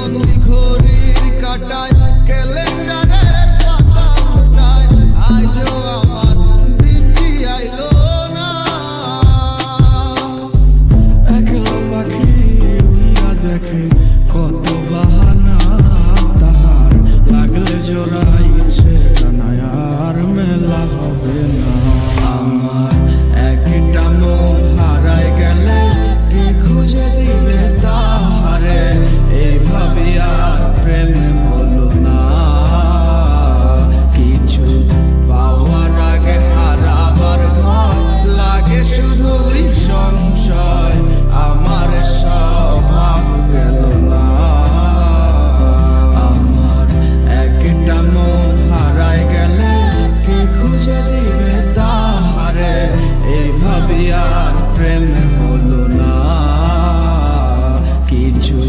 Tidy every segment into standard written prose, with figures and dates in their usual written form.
বন্দি ঘড়ির কাটায় ক্যালেন্ডারের পাতা উল্টায় আজও আমার দিনটি আইলো না। একলা পাখি উইয়া দেখে কত বাহানা তাহার লাগলে জোড়া ইচ্ছে জানায় আর মেলা হবে না। আমার একটা মন হারায় গেলে কে খুঁজে দিবে তাহারে এইভাবে আর প্রেম হলো না। কিছু পাওয়ার আগে হারাবার ভয় লাগে শুধুই সংশয় আমার স্বভাব গেল না। আমার একটা মন হারায় গেলে কে খুঁজে দিবে তাহারে এইভাবে আর প্রেম হলো না। কিছু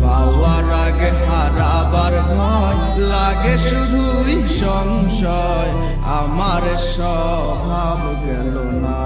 পাওয়ার আগে হারাবার ভয় লাগে শুধুই সংশয় আমার স্বভাব গেল না।